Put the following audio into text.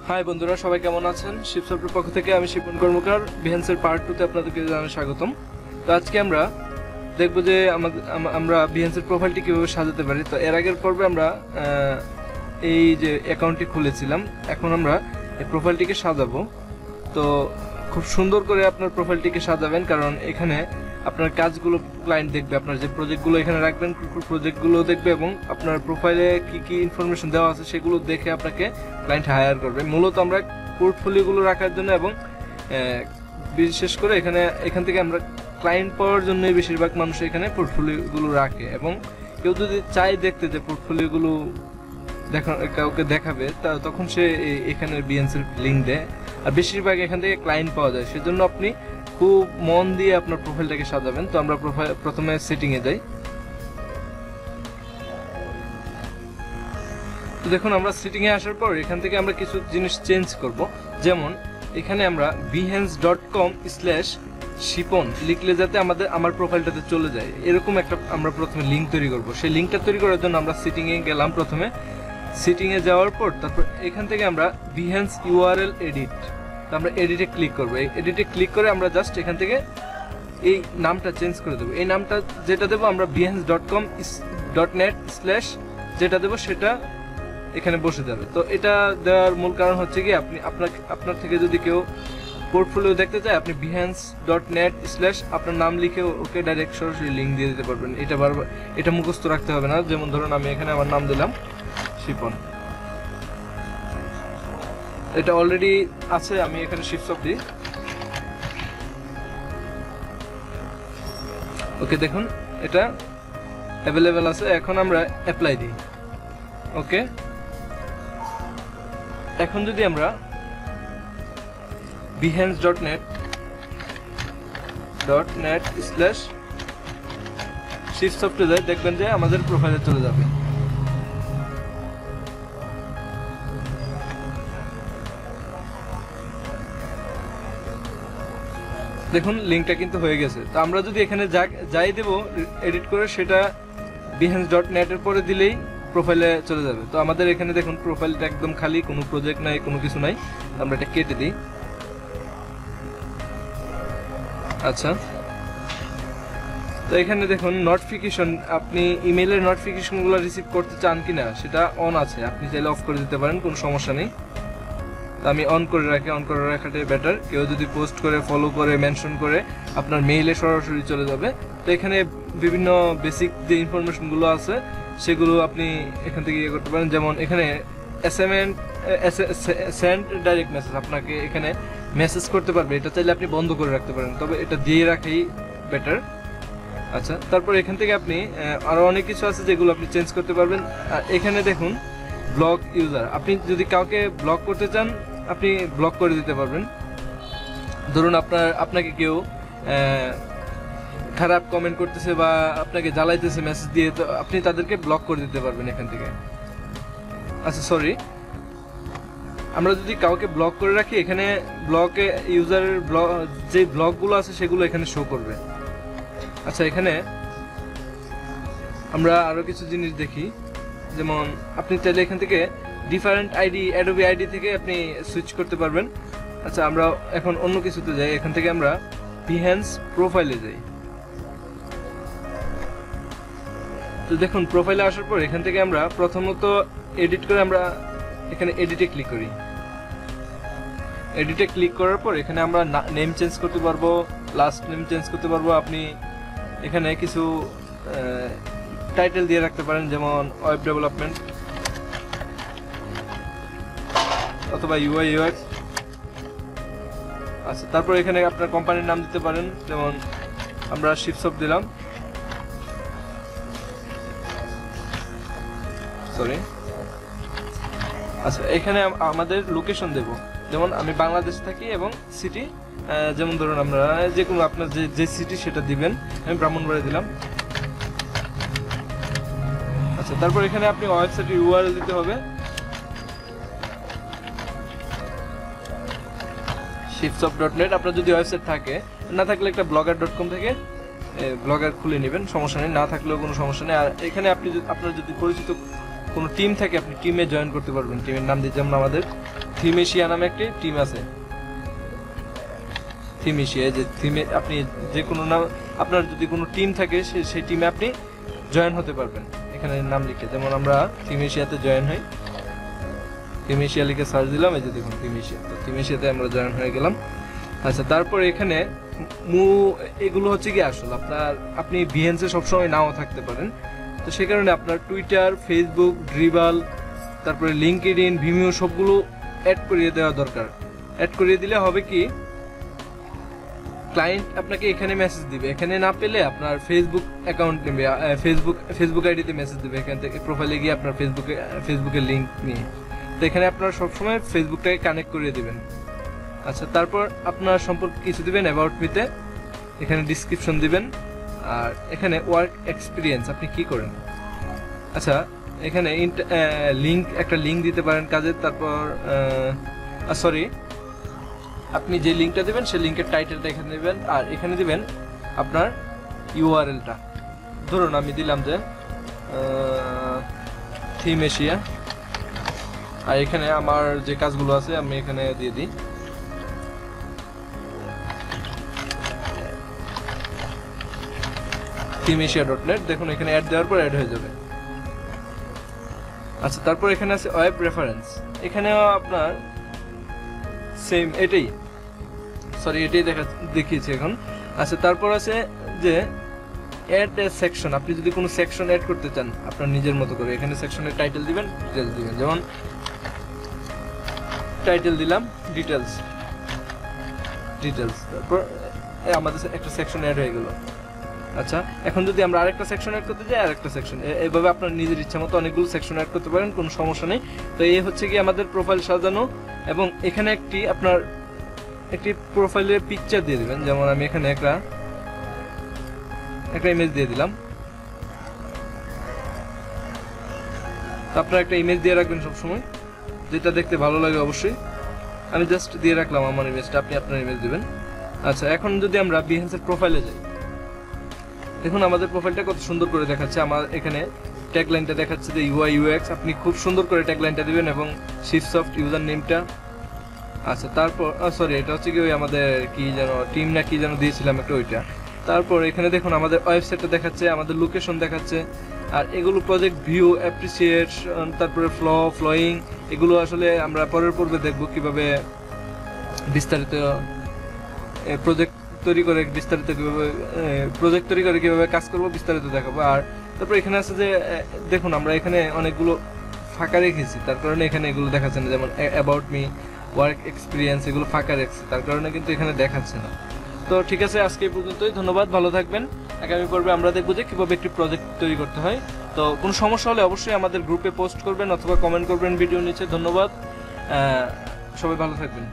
High বন্ধুরা, সবাই কেমন আছেন? শিবসফটের পক্ষ থেকে আমি শিপন কর্মকার বিহেন্সের পার্ট 2 তে আপনাদেরকে জানাই স্বাগতম। তো আজকে আমরা দেখব যে আমরা বিহেন্সের প্রোফাইলটি কিভাবে সাজাতে পারি। তো এর আগের পর্বে আমরা এই যে অ্যাকাউন্টটি খুলেছিলাম, এখন আমরা এই প্রোফাইলটিকে সাজাবো। তো খুব সুন্দর করে আপনার প্রোফাইলটিকে সাজাবেন, কারণ এখানে আপনার কাজগুলো ক্লায়েন্ট দেখবে, আপনার যে প্রজেক্টগুলো এখানে রাখবেন প্রজেক্টগুলো দেখবে এবং আপনার প্রোফাইলে কি কি ইনফরমেশন দেওয়া আছে সেগুলো দেখে আপনাকে ক্লায়েন্ট হায়ার করবে। মূলত আমরা পোর্টফোলিওগুলো রাখার জন্য এবং বিশেষ করে এখান থেকে আমরা ক্লায়েন্ট পাওয়ার জন্যই বেশিরভাগ মানুষ এখানে পোর্টফোলিওগুলো রাখে, এবং কেউ যদি চায় দেখতে যে পোর্টফোলিওগুলো কাউকে দেখাবে তখন সে এখানে বিএনসির লিঙ্ক দেয়, আর বেশিরভাগ এখান থেকে ক্লায়েন্ট পাওয়া যায়। সেজন্য আপনি খুব মন দিয়ে আপনার প্রোফাইলটাকে সাজাবেন। তো আমরা প্রথমে সেটিংয়ে যাই। তো দেখুন, আমরা সেটিংয়ে আসার পর এখান থেকে আমরা কিছু জিনিস চেঞ্জ করব। যেমন এখানে আমরা behance.com/shipon লিখলে যাতে আমার প্রোফাইলটাতে চলে যায়, এরকম একটা আমরা প্রথমে লিঙ্ক তৈরি করব। সেই লিঙ্কটা তৈরি করার জন্য আমরা সেটিংয়ে গেলাম। প্রথমে সেটিংয়ে যাওয়ার পর তারপর এখান থেকে আমরা behance URL edit, আমরা এডিটে ক্লিক করব। এই এডিটে ক্লিক করে আমরা জাস্ট এখান থেকে এই নামটা চেঞ্জ করে দেবো। এই নামটা যেটা দেবো আমরা behance.com.net/ যেটা দেবো সেটা এখানে বসে যাবে। তো এটা দেওয়ার মূল কারণ হচ্ছে কি, আপনার থেকে যদি কেউ পোর্টফোলিও দেখতে চায়, আপনি behance.net/ আপনার নাম লিখে ওকে ডাইরেক্ট সরাসরি লিঙ্ক দিয়ে দিতে পারবেন। এটা মুখস্থ রাখতে হবে না। যেমন ধরুন আমি এখানে আমার নাম দিলাম শিপন, এটা অলরেডি আছে, আমি এখানে শিপসফট দিই। ওকে, দেখুন এটা অ্যাভেলেবেল আছে। এখন আমরা অ্যাপ্লাই দিই। ওকে, এখন যদি আমরা behance.net/shipsoft যাই, দেখবেন যে আমাদের প্রোফাইলে চলে যাবে। দেখুন লিঙ্কটা কিন্তু হয়ে গেছে। তো আমরা যদি এখানে যাই দেব এডিট করে, সেটা behance.net এর পরে দিলেই প্রোফাইলে চলে যাবে। তো আমাদের এখানে দেখুন প্রোফাইলটা একদম খালি, কোনো প্রজেক্ট নাই, কোনো কিছু নাই। আমরা এটা কেটে দিই। আচ্ছা, তো এখানে দেখুন নোটিফিকেশন, আপনি ইমেইলের নোটিফিকেশনগুলো রিসিভ করতে চান কিনা সেটা অন আছে, আপনি চাইলে অফ করে দিতে পারেন, কোনো সমস্যা নেই। তো আমি অন করে রাখাটাই বেটার। কেউ যদি পোস্ট করে, ফলো করে, মেনশন করে আপনার মেইলে সরাসরি চলে যাবে। তো এখানে বিভিন্ন বেসিক যে ইনফরমেশনগুলো আছে সেগুলো আপনি এখান থেকে ইয়ে করতে পারেন। যেমন এখানে সেন্ড ডাইরেক্ট মেসেজ, আপনাকে এখানে মেসেজ করতে পারবে, এটা চাইলে আপনি বন্ধ করে রাখতে পারেন, তবে এটা দিয়ে রাখাই বেটার। আচ্ছা, তারপর এখান থেকে আপনি আরও অনেক কিছু আছে যেগুলো আপনি চেঞ্জ করতে পারবেন। এখানে দেখুন ব্লক ইউজার, আপনি যদি কাউকে ব্লক করতে চান আপনি ব্লক করে দিতে পারবেন। ধরুন আপনাকে কেউ খারাপ কমেন্ট করতেছে বা আপনাকে জ্বালাইতেছে মেসেজ দিয়ে, তো আপনি তাদেরকে ব্লক করে দিতে পারবেন এখান থেকে। আচ্ছা সরি, আমরা যদি কাউকে ব্লক করে রাখি, এখানে ব্লকে ইউজারের যে ব্লকগুলো আছে সেগুলো এখানে শো করবে। আচ্ছা, এখানে আমরা আরো কিছু জিনিস দেখি। যেমন আপনি চাইলে এখান থেকে ডিফারেন্ট আইডি, অ্যাডোবি আইডি থেকে আপনি সুইচ করতে পারবেন। আচ্ছা, আমরা এখন অন্য কিছুতে যাই। এখান থেকে আমরা বিহেন্স প্রোফাইলে যাই। তো দেখুন প্রোফাইলে আসার পর এখান থেকে আমরা প্রথমত এডিট করে আমরা এখানে এডিটে ক্লিক করি। এডিটে ক্লিক করার পর এখানে আমরা নেম চেঞ্জ করতে পারবো, লাস্ট নেম চেঞ্জ করতে পারবো। আপনি এখানে কিছু টাইটেল দিয়ে রাখতে পারেন, যেমন ওয়েব ডেভেলপমেন্ট অথবা UI UX। আচ্ছা, তারপর এখানে আপনার কোম্পানির নাম দিতে পারেন, যেমন আমরা শিপসফট দিলাম। সরি, আচ্ছা, এখানে আমাদের লোকেশন দেব, যেমন আমি বাংলাদেশ থাকি এবং সিটি, যেমন ধরুন আমরা যে কোনো আপনার যে সিটি সেটা দিবেন। আমি ব্রাহ্মণবাড়িয়া দিলাম। আচ্ছা, তারপর এখানে আপনি ওয়েবসাইটের URL দিতে হবে, shipsoft.net। আপনার যদি ওয়েবসাইট থাকে, না থাকলে একটা blogger.com থেকে ব্লগার খুলে নেবেন, সমস্যা নেই, না থাকলেও কোনো সমস্যা নেই। আর এখানে আপনার যদি পরিচিত কোনো টিম থাকে, আপনি টিমে জয়েন করতে পারবেন। টিমের নাম দিয়ে, যেমন আমাদের থিম এশিয়া নামে একটি টিম আছে। থিম এশিয়া, যে থিমে আপনি যে কোনো নাম, আপনার যদি কোনো টিম থাকে সেই টিমে আপনি জয়েন হতে পারবেন এখানে নাম লিখে। যেমন আমরা থিম এশিয়াতে জয়েন হই, থিম এশিয়া লিখে সার্চ দিলাম, এই যে দেখুন থিম এশিয়া, তো থিম এশিয়াতে আমরা জয়েন হয়ে গেলাম। আচ্ছা, তারপর এখানে এগুলো হচ্ছে কি আসল আপনি বিহেন্সে সবসময় নাও থাকতে পারেন, তো সেই কারণে আপনার টুইটার, ফেসবুক, ড্রিবাল, তারপরে লিঙ্কডইন, ভিমিও সবগুলো অ্যাড করিয়ে দেওয়া দরকার। অ্যাড করিয়ে দিলে হবে কি, ক্লায়েন্ট আপনাকে এখানে মেসেজ দিবে, এখানে না পেলে আপনার ফেসবুক অ্যাকাউন্ট নেবে, ফেসবুক আইডিতে মেসেজ দিবে, এখান থেকে প্রোফাইলে গিয়ে আপনার ফেসবুকের লিঙ্ক নিয়ে, তো এখানে আপনারা সবসময় ফেসবুকটাকে কানেক্ট করিয়ে দিবেন। আচ্ছা, তারপর আপনার সম্পর্কে কিছু দিবেন অ্যাবাউট মিতে, এখানে ডিসক্রিপশন দিবেন, আর এখানে ওয়ার্ক এক্সপিরিয়েন্স আপনি কি করেন। আচ্ছা, এখানে একটা লিঙ্ক দিতে পারেন কাজের, তারপর সরি, আপনি যে লিঙ্কটা দেবেন সেই লিঙ্কের টাইটেলটা এখানে দেবেন, আর এখানে দিবেন আপনার ইউআরএলটা। ধরুন আমি দিলাম যে থিম এশিয়া, আর এখানে আমার যে কাজগুলো আছে আমি এখানে দিয়ে দিই themeasia.net। দেখুন এখানে অ্যাড দেওয়ার পর অ্যাড হয়ে যাবে। আচ্ছা, তারপর এখানে আছে ওয়েব রেফারেন্স, এখানেও আপনার সেম এটাই দেখিয়েছি এখন। আচ্ছা, তারপর আছে যে অ্যাড এ সেকশন, আপনি যদি কোনো সেকশন অ্যাড করতে চান আপনার নিজের মতো করে, এখানে সেকশনের টাইটেল দিবেন, ডিটেলস দিবেন, যেমন টাইটেল দিলাম ডিটেলস, তারপর আমাদের একটা সেকশন অ্যাড হয়ে গেল। আচ্ছা, এখন যদি আমরা আরেকটা সেকশন অ্যাড করতে যাই, আরেকটা সেকশন, এইভাবে আপনার নিজের ইচ্ছা মতো অনেকগুলো সেকশন অ্যাড করতে পারেন, কোনো সমস্যা নেই। তো এই হচ্ছে কি আমাদের প্রোফাইল সাজানো, এবং এখানে একটি প্রোফাইলের পিকচার দিয়ে দিবেন, যেমন আমি এখানে একটা ইমেজ দিয়ে দিলাম। তো আপনারা একটা ইমেজ দিয়ে রাখবেন সবসময়, যেটা দেখতে ভালো লাগে অবশ্যই। আমি জাস্ট দিয়ে রাখলাম আমার ইমেজটা, আপনি আপনার ইমেজ দিবেন। আচ্ছা, এখন যদি আমরা বিহেন্সের প্রোফাইলে যাই, দেখুন আমাদের প্রোফাইলটা কত সুন্দর করে দেখাচ্ছে। আমার এখানে ট্যাগলাইনটা দেখাচ্ছে যে ইউআই ইউএক্স, আপনি খুব সুন্দর করে ট্যাগলাইনটা দিবেন এবং শিপসফট ইউজার নেমটা। আচ্ছা, তারপর সরি, এটা হচ্ছে কি ওই আমাদের কি যেন টিম না কি যেন দিয়েছিলাম একটা, ওইটা। তারপর এখানে দেখুন আমাদের ওয়েবসাইটটা দেখাচ্ছে, আমাদের লোকেশন দেখাচ্ছে, আর এগুলো প্রজেক্ট ভিউ, অ্যাপ্রিসিয়েশন, তারপরে ফ্লোয়িং, এগুলো আসলে আমরা পরের পর্বে দেখব কিভাবে বিস্তারিত প্রজেক্ট তৈরি করে কিভাবে কাজ করবো, বিস্তারিত দেখাবো। আর তারপর এখানে আছে যে দেখুন আমরা এখানে অনেকগুলো ফাঁকা রেখেছি, তার কারণে এখানে এগুলো দেখাচ্ছে না, যেমন অ্যাবাউট মি, ওয়ার্ক এক্সপিরিয়েন্স, এগুলো ফাঁকা রেখেছি, তার কারণে কিন্তু এখানে দেখাচ্ছে না। তো ঠিক আছে, আজকে এই পর্যন্তই, ধন্যবাদ, ভালো থাকবেন। আগামী পর্বে আমরা দেখবো যে কিভাবে একটি প্রজেক্ট তৈরি করতে হয়। তো কোনো সমস্যা হলে অবশ্যই আমাদের গ্রুপে পোস্ট করবেন অথবা কমেন্ট করবেন ভিডিও নিচে। ধন্যবাদ, সবাই ভালো থাকবেন।